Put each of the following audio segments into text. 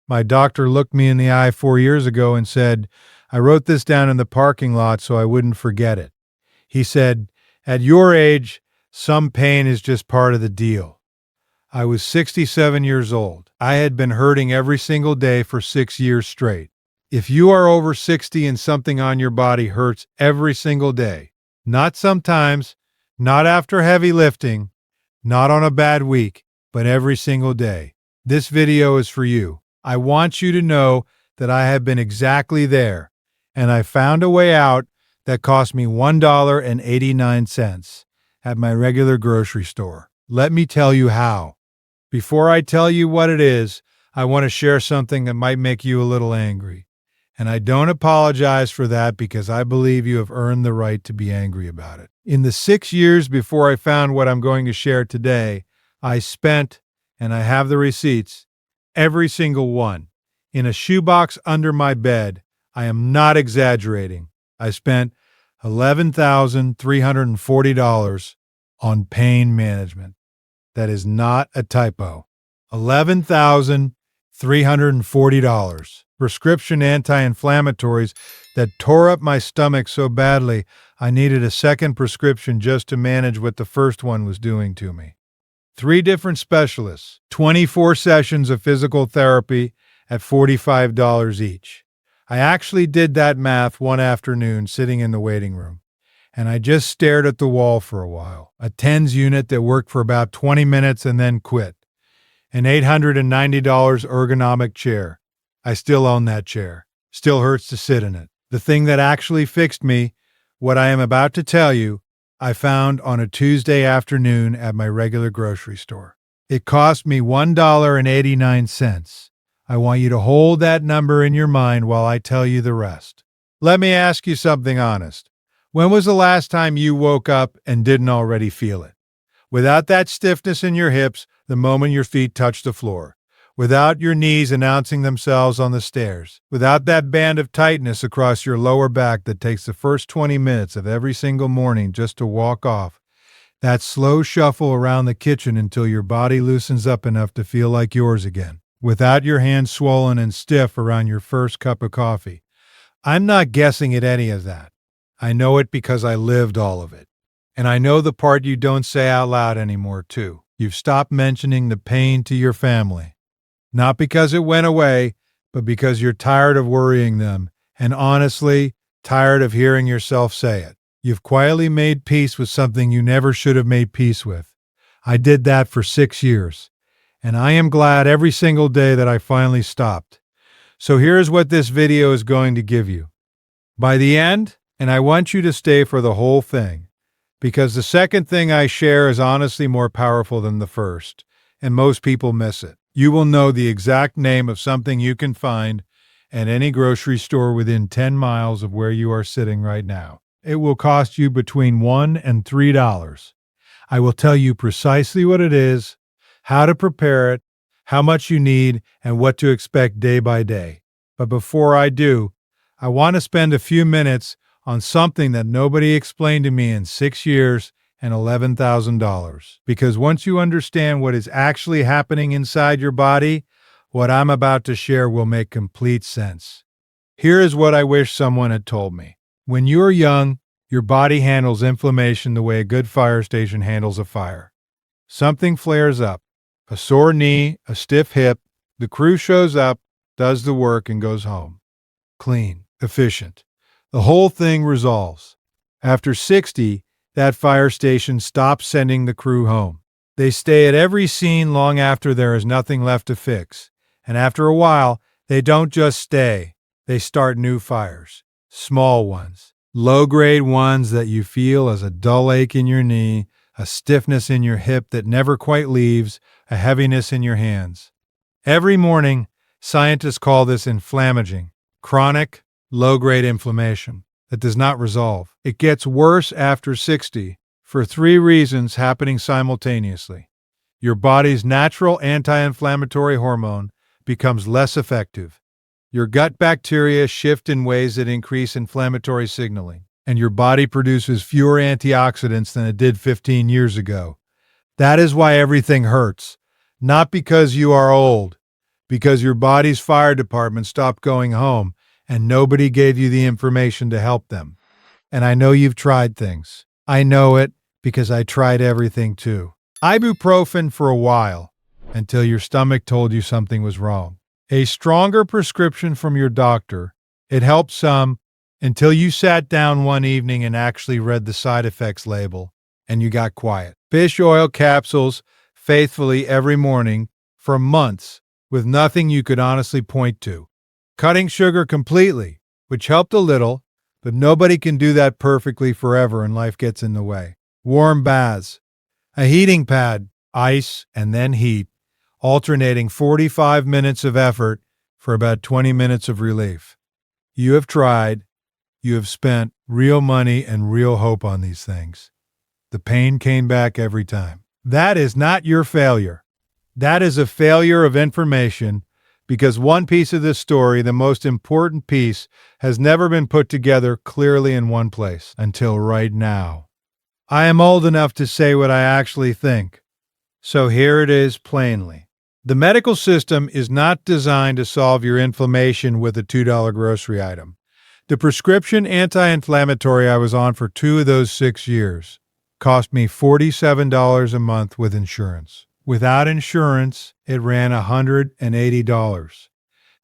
My doctor looked me in the eye 4 years ago and said, I wrote this down in the parking lot so I wouldn't forget it. He said, at your age, some pain is just part of the deal. I was 67 years old. I had been hurting every single day for 6 years straight. If you are over 60 and something on your body hurts every single day, not sometimes, not after heavy lifting, not on a bad week, but every single day, this video is for you. I want you to know that I have been exactly there, and I found a way out that cost me $1.89 at my regular grocery store. Let me tell you how. Before I tell you what it is, I want to share something that might make you a little angry. And I don't apologize for that because I believe you have earned the right to be angry about it. In the 6 years before I found what I'm going to share today, I spent, and I have the receipts, every single one, in a shoebox under my bed. I am not exaggerating. I spent $11,340 on pain management. That is not a typo. $11,340. Prescription anti-inflammatories that tore up my stomach so badly I needed a second prescription just to manage what the first one was doing to me. 3 different specialists, 24 sessions of physical therapy at $45 each. I actually did that math one afternoon sitting in the waiting room, and I just stared at the wall for a while. A TENS unit that worked for about 20 minutes and then quit. An $890 ergonomic chair. I still own that chair. Still hurts to sit in it. The thing that actually fixed me, what I am about to tell you, I found on a Tuesday afternoon at my regular grocery store. It cost me $1.89. I want you to hold that number in your mind while I tell you the rest. Let me ask you something honest. When was the last time you woke up and didn't already feel it? Without that stiffness in your hips the moment your feet touch the floor. Without your knees announcing themselves on the stairs, without that band of tightness across your lower back that takes the first 20 minutes of every single morning just to walk off, that slow shuffle around the kitchen until your body loosens up enough to feel like yours again, without your hands swollen and stiff around your first cup of coffee. I'm not guessing at any of that. I know it because I lived all of it. And I know the part you don't say out loud anymore, too. You've stopped mentioning the pain to your family. Not because it went away, but because you're tired of worrying them, and honestly, tired of hearing yourself say it. You've quietly made peace with something you never should have made peace with. I did that for 6 years, and I am glad every single day that I finally stopped. So here's what this video is going to give you. By the end, and I want you to stay for the whole thing, because the second thing I share is honestly more powerful than the first, and most people miss it. You will know the exact name of something you can find at any grocery store within 10 miles of where you are sitting right now. It will cost you between $1 and $3. I will tell you precisely what it is, how to prepare it, how much you need, and what to expect day by day. But before I do, I want to spend a few minutes on something that nobody explained to me in 6 years and $11,000. Because once you understand what is actually happening inside your body, what I'm about to share will make complete sense. Here is what I wish someone had told me. When you're young, your body handles inflammation the way a good fire station handles a fire. Something flares up. A sore knee, a stiff hip, the crew shows up, does the work, and goes home. Clean, efficient. The whole thing resolves. After 60, that fire station stops sending the crew home. They stay at every scene long after there is nothing left to fix. And after a while, they don't just stay. They start new fires. Small ones. Low-grade ones that you feel as a dull ache in your knee, a stiffness in your hip that never quite leaves, a heaviness in your hands. Every morning, scientists call this inflammaging, chronic, low-grade inflammation that does not resolve. It gets worse after 60 for 3 reasons happening simultaneously. Your body's natural anti-inflammatory hormone becomes less effective. Your gut bacteria shift in ways that increase inflammatory signaling, and your body produces fewer antioxidants than it did 15 years ago. That is why everything hurts. Not because you are old, because your body's fire department stopped going home and nobody gave you the information to help them. And I know you've tried things. I know it because I tried everything too. Ibuprofen for a while until your stomach told you something was wrong. A stronger prescription from your doctor. It helped some until you sat down one evening and actually read the side effects label and you got quiet. Fish oil capsules faithfully every morning for months with nothing you could honestly point to. Cutting sugar completely, which helped a little, but nobody can do that perfectly forever and life gets in the way. Warm baths, a heating pad, ice, and then heat, alternating 45 minutes of effort for about 20 minutes of relief. You have tried, you have spent real money and real hope on these things. The pain came back every time. That is not your failure. That is a failure of information because one piece of this story, the most important piece, has never been put together clearly in one place until right now. I am old enough to say what I actually think. So here it is plainly. The medical system is not designed to solve your inflammation with a $2 grocery item. The prescription anti-inflammatory I was on for 2 of those 6 years cost me $47 a month with insurance. Without insurance, it ran $180.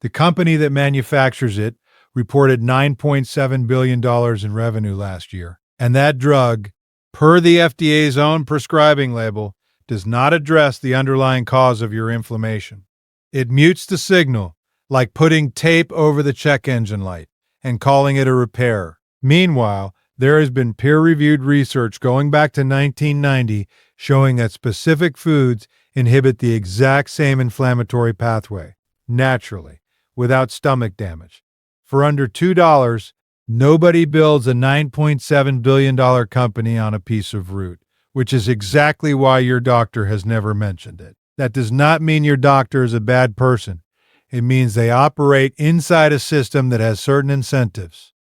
The company that manufactures it reported $9.7 billion in revenue last year. And that drug, per the FDA's own prescribing label, does not address the underlying cause of your inflammation. It mutes the signal, like putting tape over the check engine light and calling it a repair. Meanwhile, there has been peer-reviewed research going back to 1990 showing that specific foods inhibit the exact same inflammatory pathway, naturally, without stomach damage. For under $2, nobody builds a $9.7 billion company on a piece of root, which is exactly why your doctor has never mentioned it. That does not mean your doctor is a bad person. It means they operate inside a system that has certain incentives.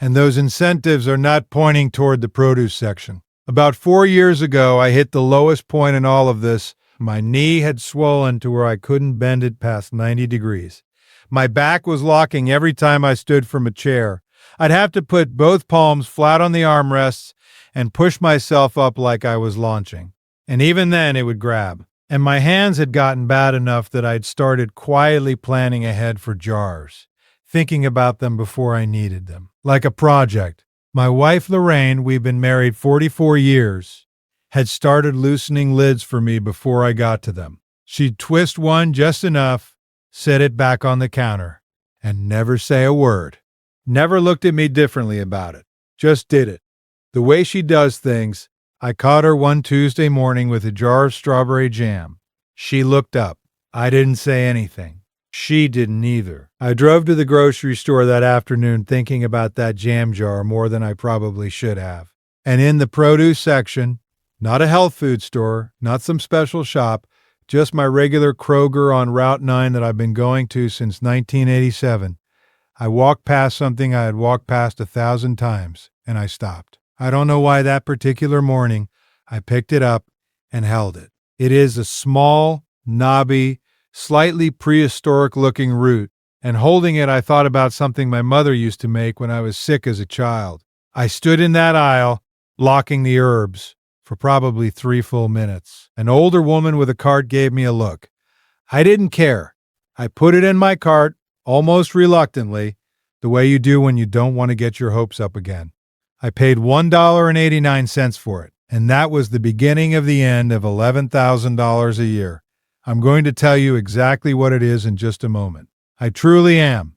And those incentives are not pointing toward the produce section. About 4 years ago, I hit the lowest point in all of this. My knee had swollen to where I couldn't bend it past 90 degrees. My back was locking every time I stood from a chair. I'd have to put both palms flat on the armrests and push myself up like I was launching. And even then, it would grab. And my hands had gotten bad enough that I'd started quietly planning ahead for jars, thinking about them before I needed them. Like a project. My wife, Lorraine, we've been married 44 years, had started loosening lids for me before I got to them. She'd twist one just enough, set it back on the counter, and never say a word. Never looked at me differently about it. Just did it. The way she does things, I caught her one Tuesday morning with a jar of strawberry jam. She looked up. I didn't say anything. She didn't either. I drove to the grocery store that afternoon thinking about that jam jar more than I probably should have. And in the produce section, not a health food store, not some special shop, just my regular Kroger on Route 9 that I've been going to since 1987, I walked past something I had walked past 1,000 times, and I stopped. I don't know why that particular morning I picked it up and held it. It is a small, knobby, slightly prehistoric-looking root, and holding it I thought about something my mother used to make when I was sick as a child. I stood in that aisle, locking the herbs, for probably 3 full minutes. An older woman with a cart gave me a look. I didn't care. I put it in my cart, almost reluctantly, the way you do when you don't want to get your hopes up again. I paid $1.89 for it, and that was the beginning of the end of $11,000 a year. I'm going to tell you exactly what it is in just a moment. I truly am.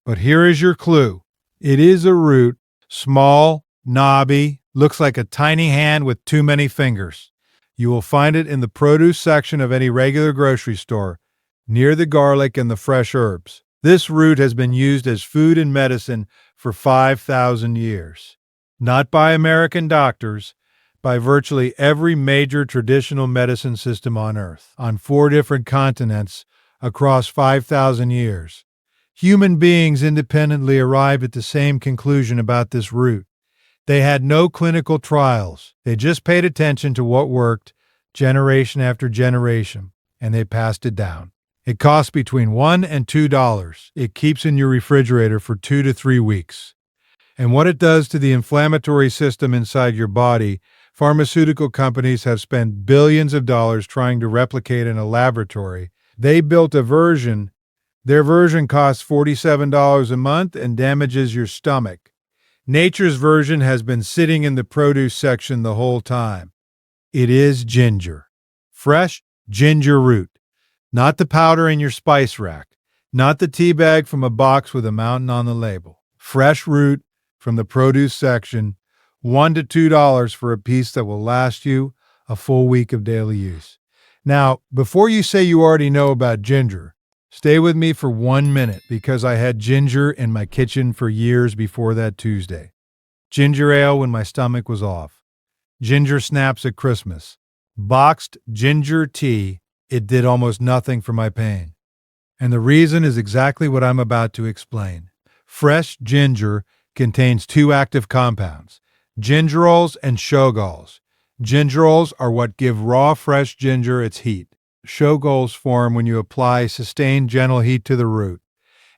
But here is your clue. It is a root, small, knobby, looks like a tiny hand with too many fingers. You will find it in the produce section of any regular grocery store, near the garlic and the fresh herbs. This root has been used as food and medicine for 5,000 years. Not by American doctors, by virtually every major traditional medicine system on Earth, on 4 different continents, across 5,000 years. Human beings independently arrived at the same conclusion about this root. They had no clinical trials. They just paid attention to what worked, generation after generation, and they passed it down. It costs between $1 and $2. It keeps in your refrigerator for 2 to 3 weeks. And what it does to the inflammatory system inside your body, pharmaceutical companies have spent billions of dollars trying to replicate in a laboratory. They built a version. Their version costs $47 a month and damages your stomach. Nature's version has been sitting in the produce section the whole time. It is ginger. Fresh ginger root. Not the powder in your spice rack. Not the tea bag from a box with a mountain on the label. Fresh root from the produce section. $1 to $2 for a piece that will last you a full week of daily use. Now, before you say you already know about ginger, stay with me for 1 minute because I had ginger in my kitchen for years before that Tuesday. Ginger ale when my stomach was off. Ginger snaps at Christmas. Boxed ginger tea, it did almost nothing for my pain. And the reason is exactly what I'm about to explain. Fresh ginger contains 2 active compounds, gingerols and shogols. Gingerols are what give raw fresh ginger its heat. Shogols form when you apply sustained gentle heat to the root,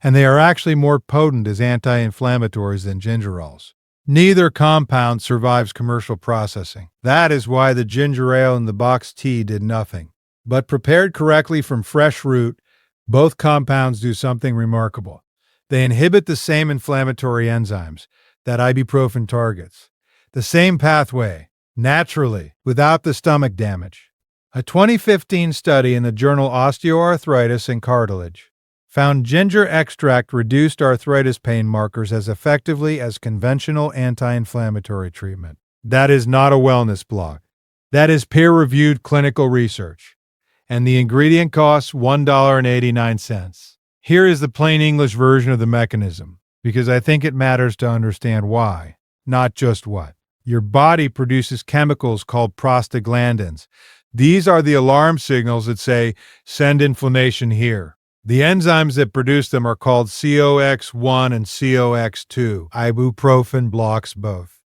and they are actually more potent as anti-inflammatories than gingerols. Neither compound survives commercial processing. That is why the ginger ale and the boxed tea did nothing. But prepared correctly from fresh root, both compounds do something remarkable. They inhibit the same inflammatory enzymes that ibuprofen targets. The same pathway, naturally, without the stomach damage. A 2015 study in the journal Osteoarthritis and Cartilage found ginger extract reduced arthritis pain markers as effectively as conventional anti-inflammatory treatment. That is not a wellness blog. That is peer-reviewed clinical research. And the ingredient costs $1.89. Here is the plain English version of the mechanism, because I think it matters to understand why, not just what. Your body produces chemicals called prostaglandins. These are the alarm signals that say, send inflammation here. The enzymes that produce them are called COX-1 and COX-2. Ibuprofen blocks both.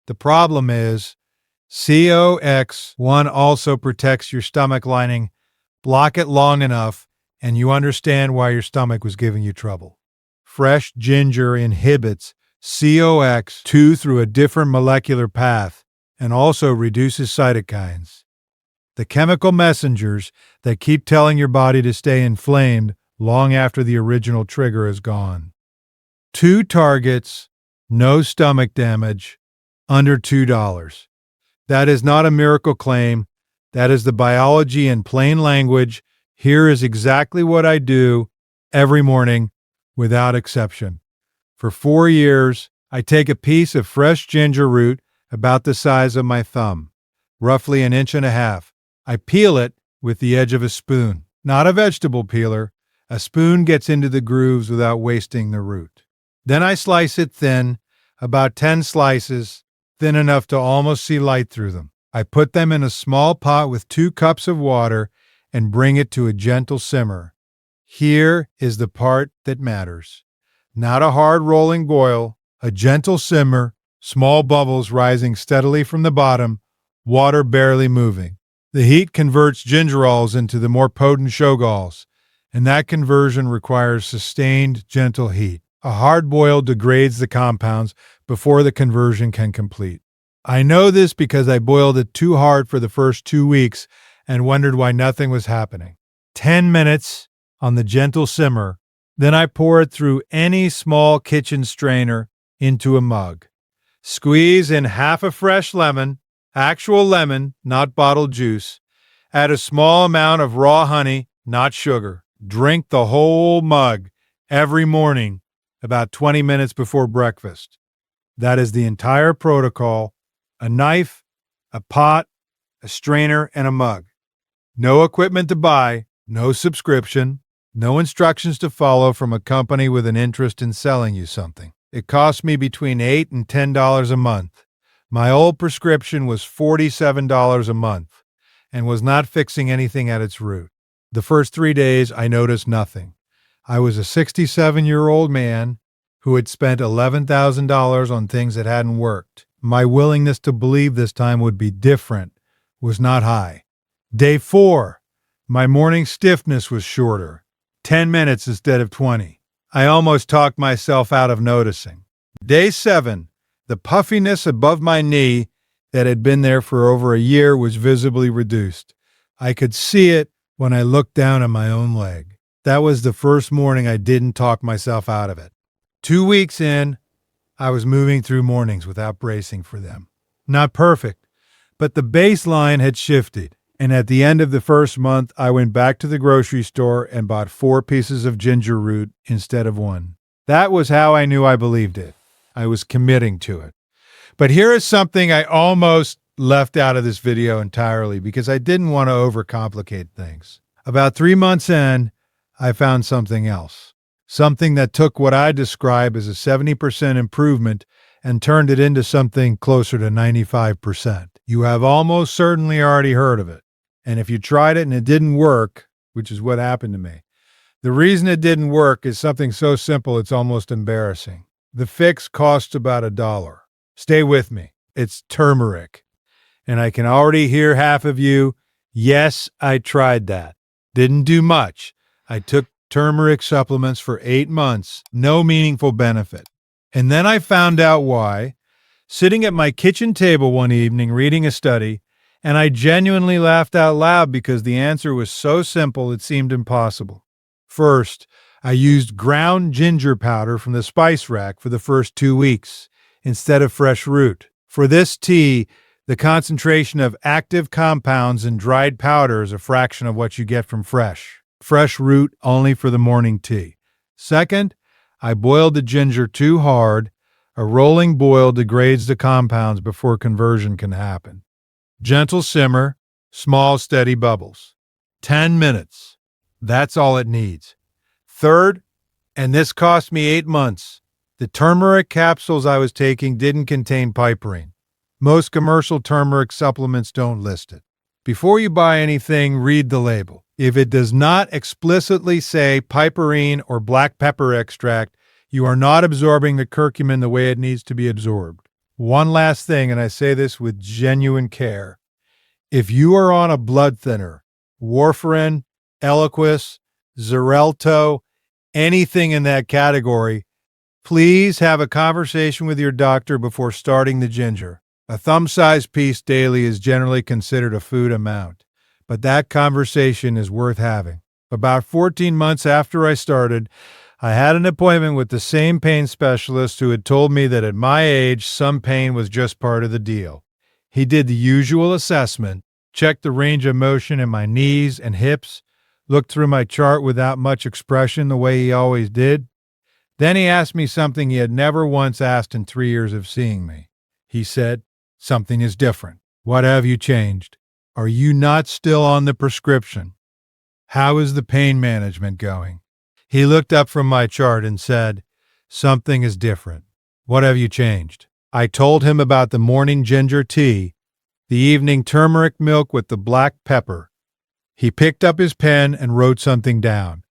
The problem is, COX-1 also protects your stomach lining. Block it long enough, and you understand why your stomach was giving you trouble. Fresh ginger inhibits COX-2 through a different molecular path and also reduces cytokines, the chemical messengers that keep telling your body to stay inflamed long after the original trigger is gone. 2 targets, no stomach damage, under $2. That is not a miracle claim. That is the biology in plain language. Here is exactly what I do every morning without exception. For 4 years, I take a piece of fresh ginger root about the size of my thumb, roughly 1.5 inches. I peel it with the edge of a spoon, not a vegetable peeler. A spoon gets into the grooves without wasting the root. Then I slice it thin, about 10 slices, thin enough to almost see light through them. I put them in a small pot with 2 cups of water and bring it to a gentle simmer. Here is the part that matters. Not a hard rolling boil, a gentle simmer, small bubbles rising steadily from the bottom, water barely moving. The heat converts gingerols into the more potent shogols, and that conversion requires sustained, gentle heat. A hard boil degrades the compounds before the conversion can complete. I know this because I boiled it too hard for the first 2 weeks and wondered why nothing was happening. 10 minutes on the gentle simmer, then I pour it through any small kitchen strainer into a mug. Squeeze in half a fresh lemon, actual lemon, not bottled juice. Add a small amount of raw honey, not sugar. Drink the whole mug every morning about 20 minutes before breakfast. That is the entire protocol. A knife, a pot, a strainer, and a mug. No equipment to buy, no subscription, no instructions to follow from a company with an interest in selling you something. It cost me between $8 and $10 a month. My old prescription was $47 a month and was not fixing anything at its root. The first 3 days, I noticed nothing. I was a 67-year-old man who had spent $11,000 on things that hadn't worked. My willingness to believe this time would be different was not high. Day 4, my morning stiffness was shorter. 10 minutes instead of 20. I almost talked myself out of noticing. Day 7, the puffiness above my knee that had been there for over a year was visibly reduced. I could see it when I looked down at my own leg. That was the first morning I didn't talk myself out of it. 2 weeks in, I was moving through mornings without bracing for them. Not perfect, but the baseline had shifted. And at the end of the first month, I went back to the grocery store and bought 4 pieces of ginger root instead of 1. That was how I knew I believed it. I was committing to it. But here is something I almost left out of this video entirely because I didn't want to overcomplicate things. About 3 months in, I found something else. Something that took what I describe as a 70% improvement and turned it into something closer to 95%. You have almost certainly already heard of it. And if you tried it and it didn't work, which is what happened to me, the reason it didn't work is something so simple it's almost embarrassing. The fix costs about $1. Stay with me. It's turmeric. And I can already hear half of you, yes, I tried that. Didn't do much. I took turmeric supplements for 8 months, no meaningful benefit. And then I found out why, sitting at my kitchen table one evening reading a study, and I genuinely laughed out loud because the answer was so simple it seemed impossible. First, I used ground ginger powder from the spice rack for the first 2 weeks instead of fresh root. For this tea, the concentration of active compounds in dried powder is a fraction of what you get from fresh. Fresh root only for the morning tea. Second, I boiled the ginger too hard. A rolling boil degrades the compounds before conversion can happen. Gentle simmer, small steady bubbles. 10 minutes. That's all it needs. Third, and this cost me 8 months, the turmeric capsules I was taking didn't contain piperine. Most commercial turmeric supplements don't list it. Before you buy anything, read the label. If it does not explicitly say piperine or black pepper extract, you are not absorbing the curcumin the way it needs to be absorbed. One last thing, and I say this with genuine care. If you are on a blood thinner, warfarin, Eliquis, Xarelto, anything in that category, please have a conversation with your doctor before starting the ginger. A thumb-sized piece daily is generally considered a food amount, but that conversation is worth having. About 14 months after I started, I had an appointment with the same pain specialist who had told me that at my age, some pain was just part of the deal. He did the usual assessment, checked the range of motion in my knees and hips, looked through my chart without much expression the way he always did. Then he asked me something he had never once asked in 3 years of seeing me. He said, "Something is different. What have you changed? Are you not still on the prescription? How is the pain management going?" He looked up from my chart and said, "Something is different. What have you changed?" I told him about the morning ginger tea, the evening turmeric milk with the black pepper. He picked up his pen and wrote something down.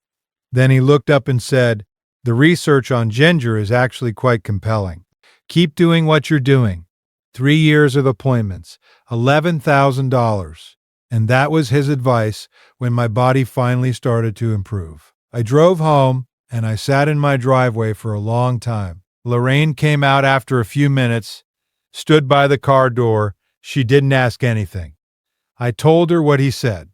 Then he looked up and said, "The research on ginger is actually quite compelling. Keep doing what you're doing." 3 years of appointments, $11,000. And that was his advice when my body finally started to improve. I drove home, and I sat in my driveway for a long time. Lorraine came out after a few minutes, stood by the car door. She didn't ask anything. I told her what he said.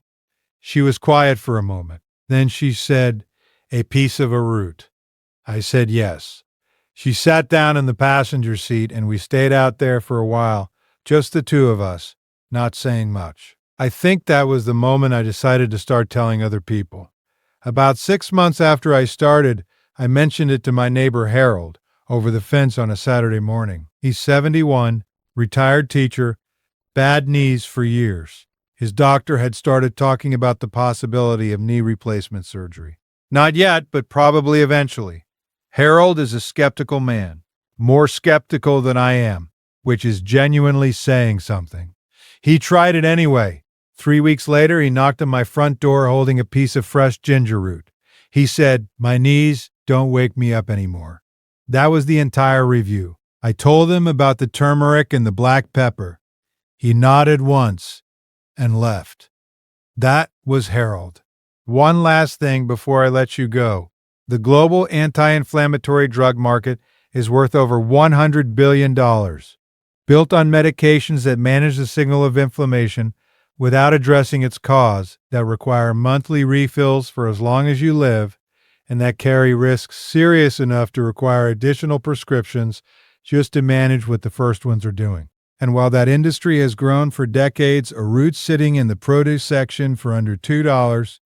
She was quiet for a moment. Then she said, "A piece of a root." I said yes. She sat down in the passenger seat, and we stayed out there for a while, just the two of us, not saying much. I think that was the moment I decided to start telling other people. About 6 months after I started, I mentioned it to my neighbor Harold over the fence on a Saturday morning. He's 71, retired teacher, bad knees for years. His doctor had started talking about the possibility of knee replacement surgery. Not yet, but probably eventually. Harold is a skeptical man, more skeptical than I am, which is genuinely saying something. He tried it anyway. 3 weeks later, he knocked on my front door holding a piece of fresh ginger root. He said, "My knees don't wake me up anymore." That was the entire review. I told him about the turmeric and the black pepper. He nodded once and left. That was Harold. One last thing before I let you go. The global anti-inflammatory drug market is worth over $100 billion, built on medications that manage the signal of inflammation without addressing its cause, that require monthly refills for as long as you live, and that carry risks serious enough to require additional prescriptions just to manage what the first ones are doing. And while that industry has grown for decades, a root sitting in the produce section for under $2,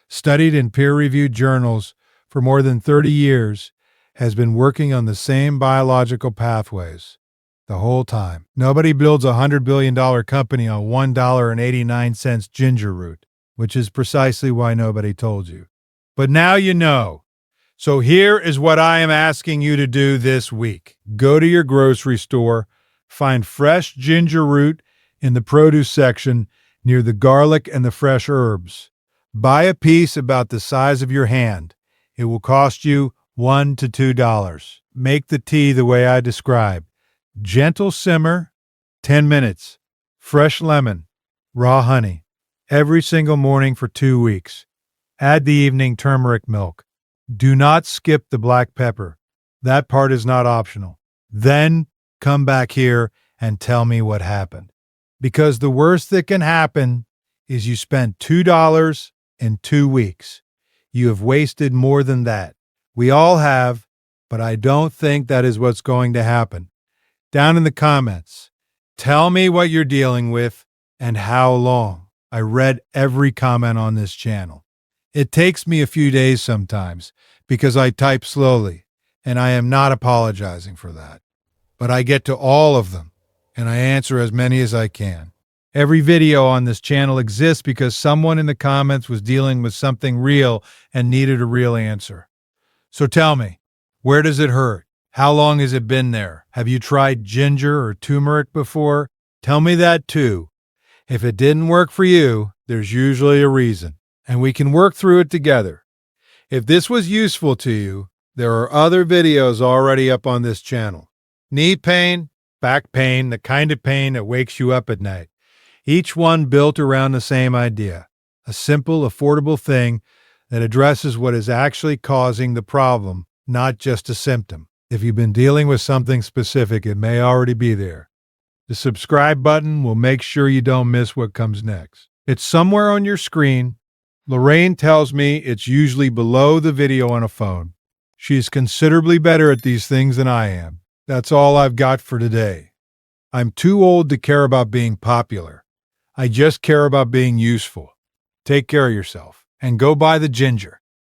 studied in peer-reviewed journals for more than 30 years, has been working on the same biological pathways the whole time. Nobody builds a $100 billion company on $1.89 ginger root, which is precisely why nobody told you. But now you know. So here is what I am asking you to do this week. Go to your grocery store, find fresh ginger root in the produce section near the garlic and the fresh herbs. Buy a piece about the size of your hand. It will cost you $1 to $2. Make the tea the way I described. Gentle simmer, 10 minutes. Fresh lemon, raw honey. Every single morning for 2 weeks. Add the evening turmeric milk. Do not skip the black pepper. That part is not optional. Then come back here and tell me what happened. Because the worst that can happen is you spent $2 in 2 weeks. You have wasted more than that. We all have, but I don't think that is what's going to happen. Down in the comments, tell me what you're dealing with and how long. I read every comment on this channel. It takes me a few days sometimes because I type slowly, and I am not apologizing for that. But I get to all of them, and I answer as many as I can. Every video on this channel exists because someone in the comments was dealing with something real and needed a real answer. So tell me, where does it hurt? How long has it been there? Have you tried ginger or turmeric before? Tell me that too. If it didn't work for you, there's usually a reason, and we can work through it together. If this was useful to you, there are other videos already up on this channel. Knee pain, back pain, the kind of pain that wakes you up at night. Each one built around the same idea, a simple, affordable thing that addresses what is actually causing the problem, not just a symptom. If you've been dealing with something specific, it may already be there. The subscribe button will make sure you don't miss what comes next. It's somewhere on your screen. Lorraine tells me it's usually below the video on a phone. She's considerably better at these things than I am. That's all I've got for today. I'm too old to care about being popular. I just care about being useful. Take care of yourself and go buy the ginger.